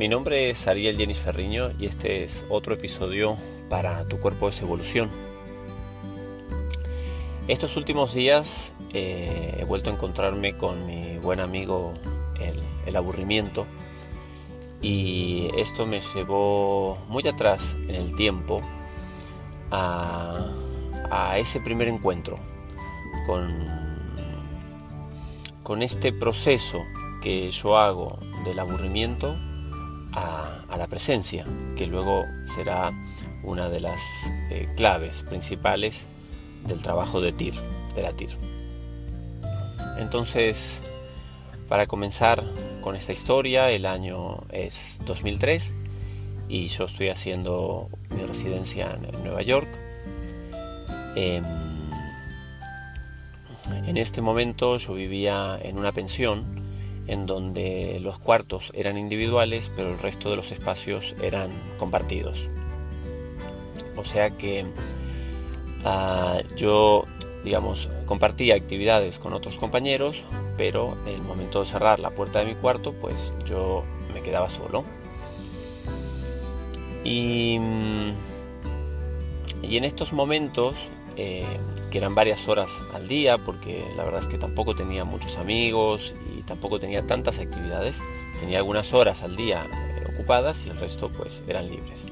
Mi nombre es Ariel Yenis Ferriño y este es otro episodio para Tu Cuerpo es Evolución. Estos últimos días he vuelto a encontrarme con mi buen amigo el aburrimiento, y esto me llevó muy atrás en el tiempo a ese primer encuentro con este proceso que yo hago del aburrimiento a la presencia, que luego será una de las claves principales del trabajo de la TIR. Entonces, para comenzar con esta historia, el año es 2003 y yo estoy haciendo mi residencia en Nueva York. En este momento yo vivía en una pensión en donde los cuartos eran individuales, pero el resto de los espacios eran compartidos. O sea que yo, compartía actividades con otros compañeros, pero en el momento de cerrar la puerta de mi cuarto, pues yo me quedaba solo. Y en estos momentos, que eran varias horas al día, porque la verdad es que tampoco tenía muchos amigos y tampoco tenía tantas actividades, tenía algunas horas al día ocupadas y el resto pues eran libres.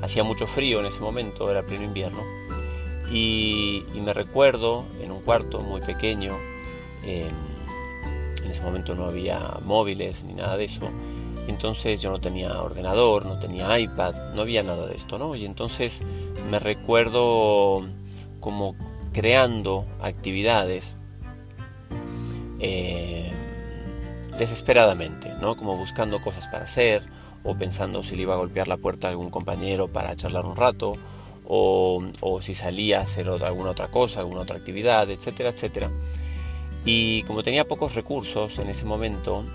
Hacía mucho frío en ese momento, era pleno invierno, y me recuerdo en un cuarto muy pequeño. En ese momento no había móviles ni nada de eso, entonces yo no tenía ordenador, no tenía iPad, no había nada de esto, ¿no? Y entonces me recuerdo como creando actividades desesperadamente, ¿no? Como buscando cosas para hacer, o pensando si le iba a golpear la puerta a algún compañero para charlar un rato, o si salía a hacer alguna otra cosa, alguna otra actividad, etcétera, etcétera. Y como tenía pocos recursos en ese momento,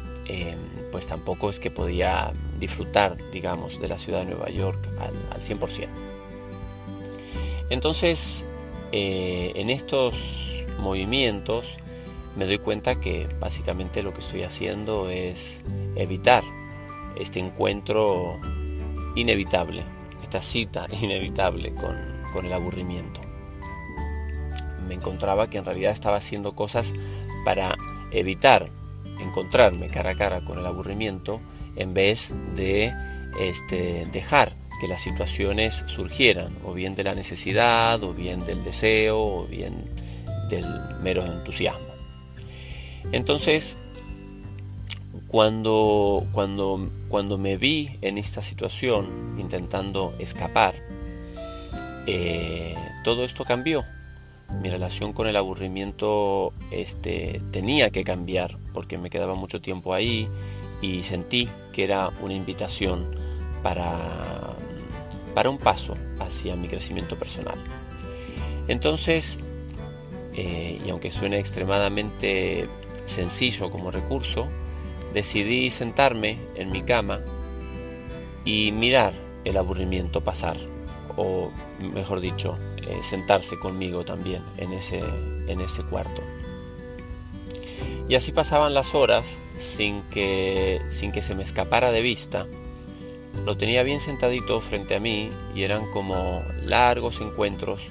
pues tampoco es que podía disfrutar, digamos, de la ciudad de Nueva York al 100%. Entonces, en estos movimientos me doy cuenta que básicamente lo que estoy haciendo es evitar este encuentro inevitable, esta cita inevitable con el aburrimiento. Me encontraba que en realidad estaba haciendo cosas para evitar encontrarme cara a cara con el aburrimiento, en vez de dejar que las situaciones surgieran, o bien de la necesidad, o bien del deseo, o bien del mero entusiasmo. Entonces, cuando me vi en esta situación intentando escapar, todo esto cambió. Mi relación con el aburrimiento tenía que cambiar, porque me quedaba mucho tiempo ahí y sentí que era una invitación para un paso hacia mi crecimiento personal. Entonces, y aunque suene extremadamente sencillo como recurso, decidí sentarme en mi cama y mirar el aburrimiento pasar, o mejor dicho, sentarse conmigo también en ese cuarto. Y así pasaban las horas sin que se me escapara de vista. Lo tenía bien sentadito frente a mí y eran como largos encuentros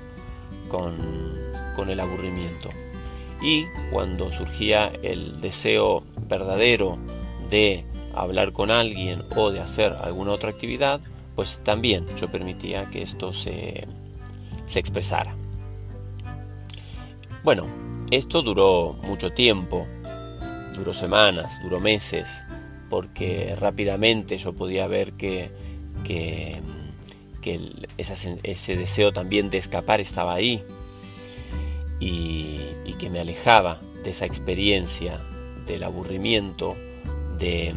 con el aburrimiento. Y cuando surgía el deseo verdadero de hablar con alguien o de hacer alguna otra actividad, pues también yo permitía que esto se expresara. Bueno, esto duró mucho tiempo, duró semanas, duró meses, porque rápidamente yo podía ver que ese deseo también de escapar estaba ahí, y que me alejaba de esa experiencia del aburrimiento, de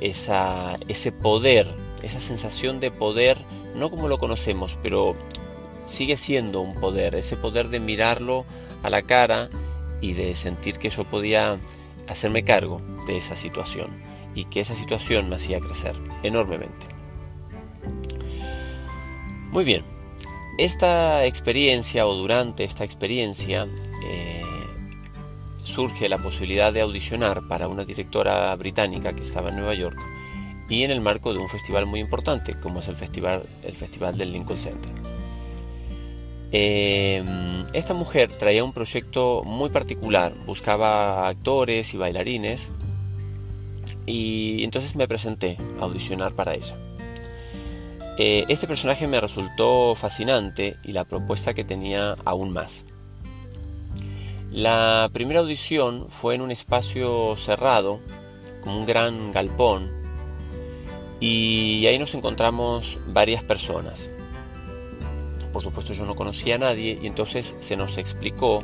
ese poder, esa sensación de poder, no como lo conocemos, pero sigue siendo un poder, ese poder de mirarlo a la cara y de sentir que yo podía hacerme cargo de esa situación, y que esa situación me hacía crecer enormemente. Muy bien, esta experiencia, o durante esta experiencia, surge la posibilidad de audicionar para una directora británica que estaba en Nueva York, y en el marco de un festival muy importante como es el festival del Lincoln Center. Esta mujer traía un proyecto muy particular, buscaba actores y bailarines, y entonces me presenté a audicionar para ella. Este personaje me resultó fascinante y la propuesta que tenía aún más. La primera audición fue en un espacio cerrado, como un gran galpón, y ahí nos encontramos varias personas. Por supuesto yo no conocía a nadie y entonces se nos explicó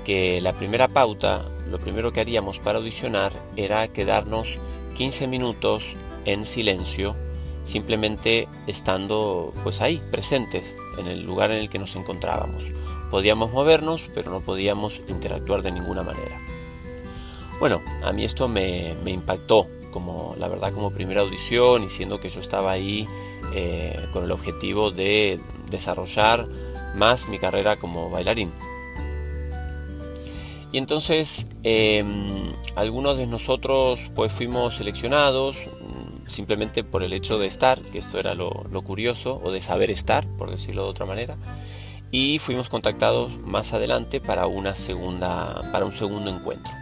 que la primera pauta, lo primero que haríamos para audicionar era quedarnos 15 minutos en silencio, simplemente estando pues ahí, presentes en el lugar en el que nos encontrábamos. Podíamos movernos, pero no podíamos interactuar de ninguna manera. Bueno, a mí esto me impactó, la verdad como primera audición, y siendo que yo estaba ahí con el objetivo de desarrollar más mi carrera como bailarín. Y entonces algunos de nosotros pues fuimos seleccionados simplemente por el hecho de estar, que esto era lo curioso, o de saber estar, por decirlo de otra manera, y fuimos contactados más adelante para un segundo encuentro.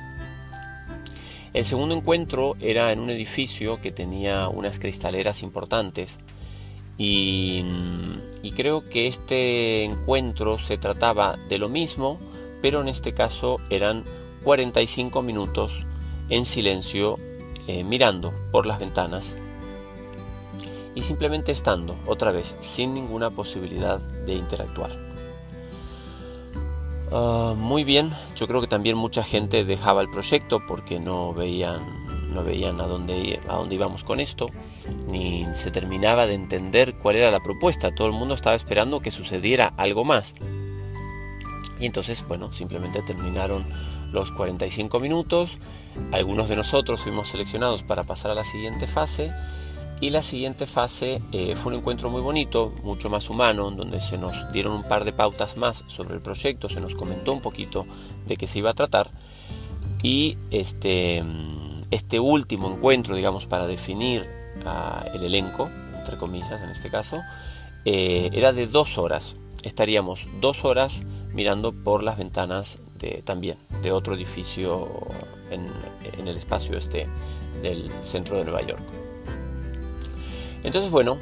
El segundo encuentro era en un edificio que tenía unas cristaleras importantes, y creo que este encuentro se trataba de lo mismo, pero en este caso eran 45 minutos en silencio, mirando por las ventanas y simplemente estando, otra vez, sin ninguna posibilidad de interactuar. Muy bien, yo creo que también mucha gente dejaba el proyecto porque no veían a dónde íbamos con esto, ni se terminaba de entender cuál era la propuesta. Todo el mundo estaba esperando que sucediera algo más. Y entonces, bueno, simplemente terminaron los 45 minutos. Algunos de nosotros fuimos seleccionados para pasar a la siguiente fase. Y la siguiente fase fue un encuentro muy bonito, mucho más humano, donde se nos dieron un par de pautas más sobre el proyecto, se nos comentó un poquito de qué se iba a tratar. Y este último encuentro, digamos, para definir el elenco, entre comillas en este caso, era de 2 horas. Estaríamos 2 horas mirando por las ventanas de otro edificio en el espacio del centro de Nueva York. Entonces, bueno,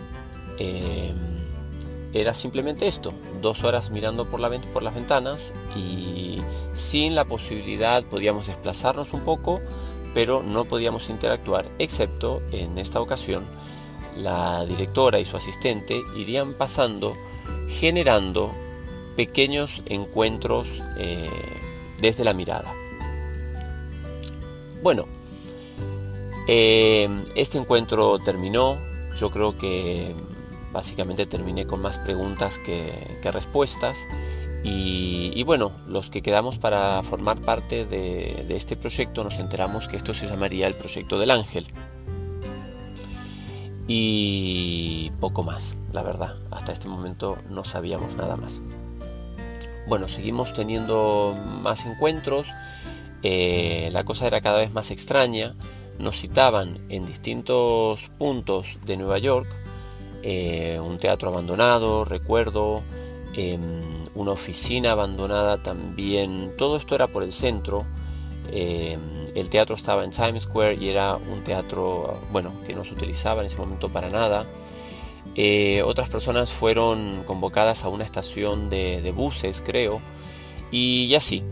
era simplemente esto, 2 horas mirando por las ventanas, y sin la posibilidad, podíamos desplazarnos un poco, pero no podíamos interactuar, excepto en esta ocasión la directora y su asistente irían pasando, generando pequeños encuentros desde la mirada. Bueno, este encuentro terminó. Yo creo que básicamente terminé con más preguntas que respuestas. Y bueno, los que quedamos para formar parte de este proyecto nos enteramos que esto se llamaría el Proyecto del Ángel. Y poco más, la verdad. Hasta este momento no sabíamos nada más. Bueno, seguimos teniendo más encuentros. La cosa era cada vez más extraña. Nos citaban en distintos puntos de Nueva York, un teatro abandonado, recuerdo, una oficina abandonada también. Todo esto era por el centro. El teatro estaba en Times Square y era un teatro, que no se utilizaba en ese momento para nada. Otras personas fueron convocadas a una estación de buses, creo, y así.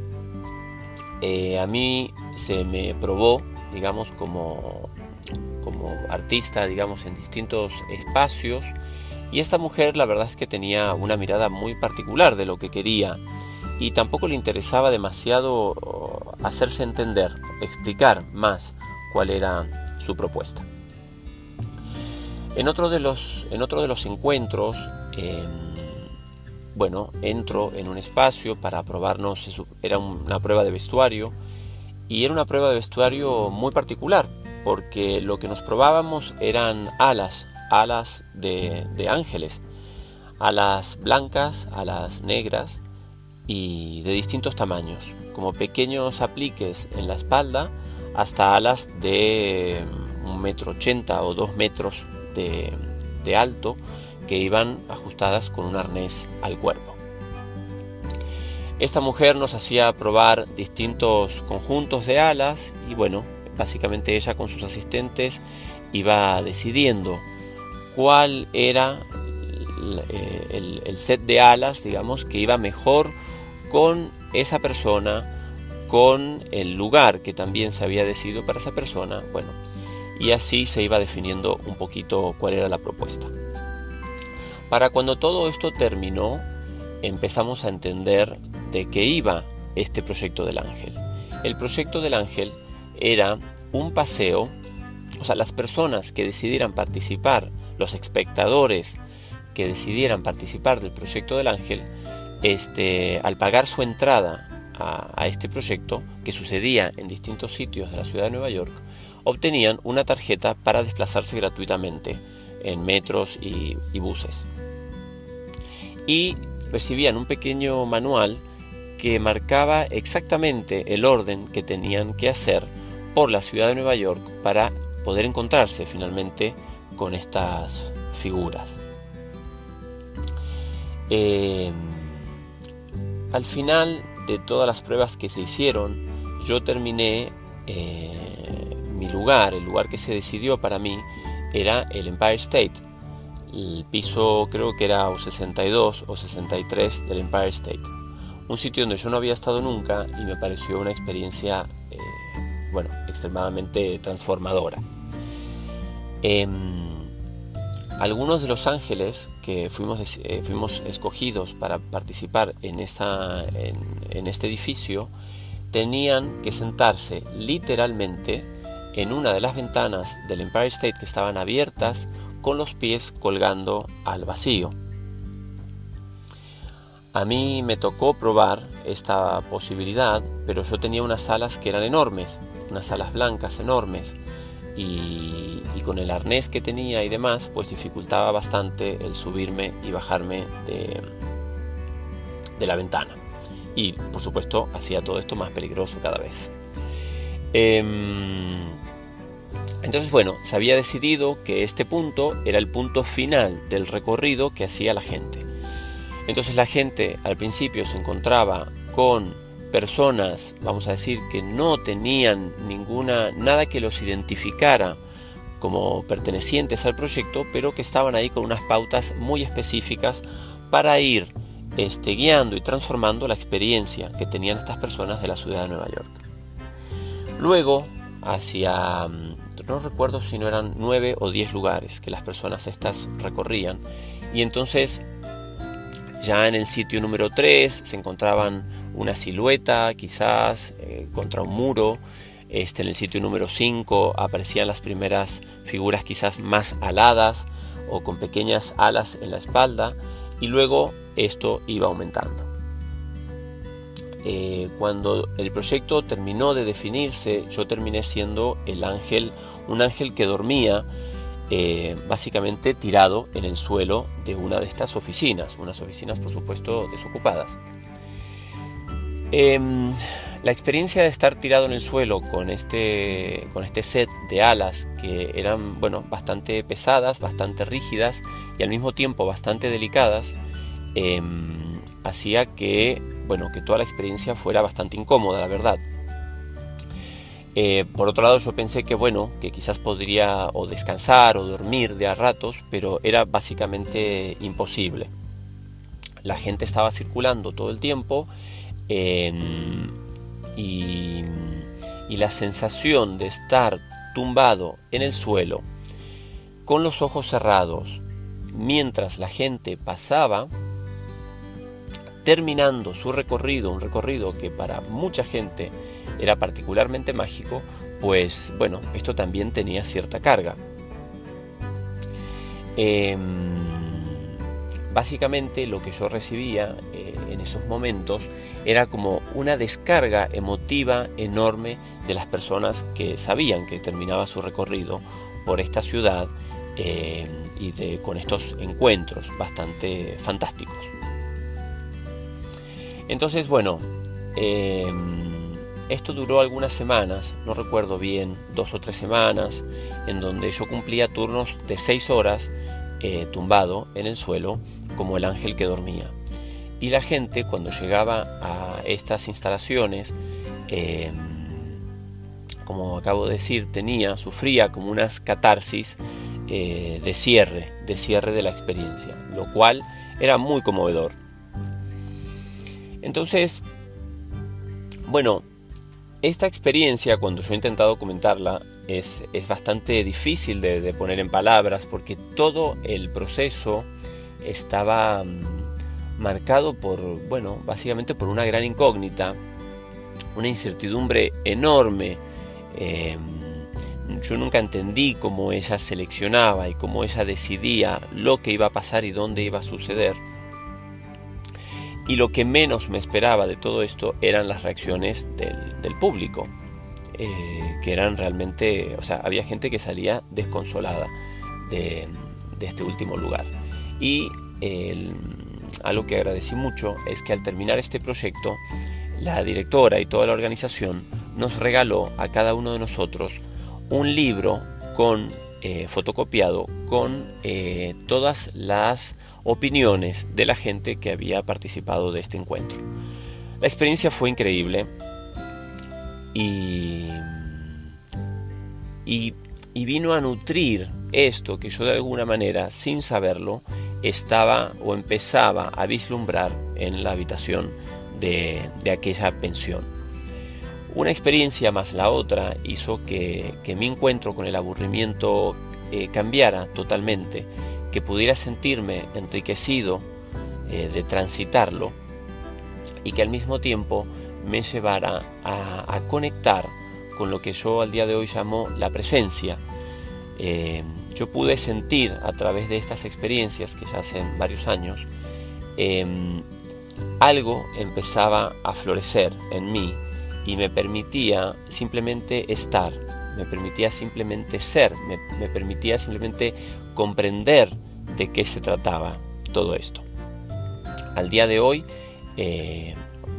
A mí se me probó, digamos, como artista, digamos, en distintos espacios, y esta mujer la verdad es que tenía una mirada muy particular de lo que quería, y tampoco le interesaba demasiado hacerse entender, explicar más cuál era su propuesta. En otro de los encuentros, entro en un espacio para probarnos, era una prueba de vestuario, y era una prueba de vestuario muy particular, porque lo que nos probábamos eran alas de ángeles, alas blancas, alas negras y de distintos tamaños, como pequeños apliques en la espalda hasta alas de 1,5 1,80 m o 2 metros de alto, que iban ajustadas con un arnés al cuerpo. Esta mujer nos hacía probar distintos conjuntos de alas y bueno, básicamente ella con sus asistentes iba decidiendo cuál era el set de alas, digamos, que iba mejor con esa persona, con el lugar que también se había decidido para esa persona, bueno, y así se iba definiendo un poquito cuál era la propuesta. Para cuando todo esto terminó, empezamos a entender de qué iba este proyecto del ángel. El proyecto del ángel era un paseo, o sea, las personas que decidieran participar, los espectadores que decidieran participar del proyecto del ángel, al pagar su entrada a este proyecto, que sucedía en distintos sitios de la ciudad de Nueva York, obtenían una tarjeta para desplazarse gratuitamente en metros y buses. Y recibían un pequeño manual que marcaba exactamente el orden que tenían que hacer por la ciudad de Nueva York para poder encontrarse finalmente con estas figuras. Al final de todas las pruebas que se hicieron, yo terminé mi lugar, el lugar que se decidió para mí era el Empire State. El piso creo que era o 62 o 63 del Empire State. Un sitio donde yo no había estado nunca y me pareció una experiencia extremadamente transformadora. Algunos de los ángeles que fuimos escogidos para participar en este edificio tenían que sentarse literalmente en una de las ventanas del Empire State que estaban abiertas, con los pies colgando al vacío. A mí me tocó probar esta posibilidad, pero yo tenía unas alas que eran enormes, unas alas blancas enormes, y con el arnés que tenía y demás, pues dificultaba bastante el subirme y bajarme de la ventana. Y por supuesto hacía todo esto más peligroso cada vez. Entonces se había decidido que este punto era el punto final del recorrido que hacía la gente. Entonces la gente al principio se encontraba con personas, vamos a decir, que no tenían nada que los identificara como pertenecientes al proyecto, pero que estaban ahí con unas pautas muy específicas para ir guiando y transformando la experiencia que tenían estas personas de la ciudad de Nueva York. Luego, no recuerdo si no eran 9 o 10 lugares que las personas estas recorrían, y entonces ya en el sitio número 3 se encontraban una silueta quizás contra un muro. En el sitio número 5 aparecían las primeras figuras quizás más aladas o con pequeñas alas en la espalda, y luego esto iba aumentando. Cuando el proyecto terminó de definirse, yo terminé siendo un ángel que dormía básicamente tirado en el suelo de una de estas oficinas, unas oficinas por supuesto desocupadas. La experiencia de estar tirado en el suelo con este set de alas que eran bastante pesadas, bastante rígidas y al mismo tiempo bastante delicadas, hacía que toda la experiencia fuera bastante incómoda, la verdad. Por otro lado, yo pensé que quizás podría o descansar o dormir de a ratos, pero era básicamente imposible. La gente estaba circulando todo el tiempo, y la sensación de estar tumbado en el suelo con los ojos cerrados mientras la gente pasaba terminando su recorrido, un recorrido que para mucha gente era particularmente mágico, pues esto también tenía cierta carga. Básicamente lo que yo recibía en esos momentos era como una descarga emotiva enorme de las personas que sabían que terminaba su recorrido por esta ciudad, con estos encuentros bastante fantásticos. Entonces Esto duró algunas semanas, no recuerdo bien, 2 o 3 semanas, en donde yo cumplía turnos de 6 horas tumbado en el suelo como el ángel que dormía. Y la gente, cuando llegaba a estas instalaciones, como acabo de decir, sufría como unas catarsis de cierre de la experiencia, lo cual era muy conmovedor. Entonces, bueno, esta experiencia, cuando yo he intentado comentarla, es bastante difícil de poner en palabras, porque todo el proceso estaba marcado por, básicamente por una gran incógnita, una incertidumbre enorme. Yo nunca entendí cómo ella seleccionaba y cómo ella decidía lo que iba a pasar y dónde iba a suceder. Y lo que menos me esperaba de todo esto eran las reacciones del público, que eran realmente, había gente que salía desconsolada de este último lugar. Y algo que agradecí mucho es que al terminar este proyecto, la directora y toda la organización nos regaló a cada uno de nosotros un libro fotocopiado con todas las opiniones de la gente que había participado de este encuentro. La experiencia fue increíble y vino a nutrir esto que yo de alguna manera, sin saberlo, estaba o empezaba a vislumbrar en la habitación de aquella pensión. Una experiencia más la otra hizo que mi encuentro con el aburrimiento cambiara totalmente, que pudiera sentirme enriquecido de transitarlo y que al mismo tiempo me llevara a conectar con lo que yo al día de hoy llamo la presencia. Yo pude sentir a través de estas experiencias, que ya hacen varios años, algo empezaba a florecer en mí y me permitía simplemente estar, me permitía simplemente ser, me permitía simplemente comprender de qué se trataba todo esto. Al día de hoy,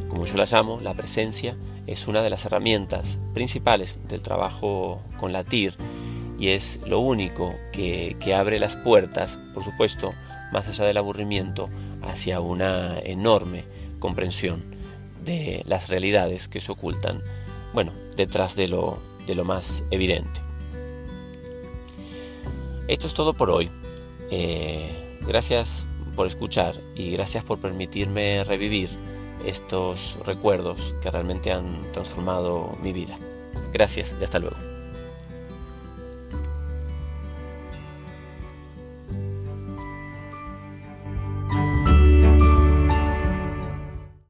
como yo la llamo, la presencia es una de las herramientas principales del trabajo con la TIR y es lo único que abre las puertas, por supuesto, más allá del aburrimiento, hacia una enorme comprensión de las realidades que se ocultan, detrás de lo más evidente. Esto es todo por hoy. Gracias por escuchar y gracias por permitirme revivir estos recuerdos que realmente han transformado mi vida. Gracias y hasta luego.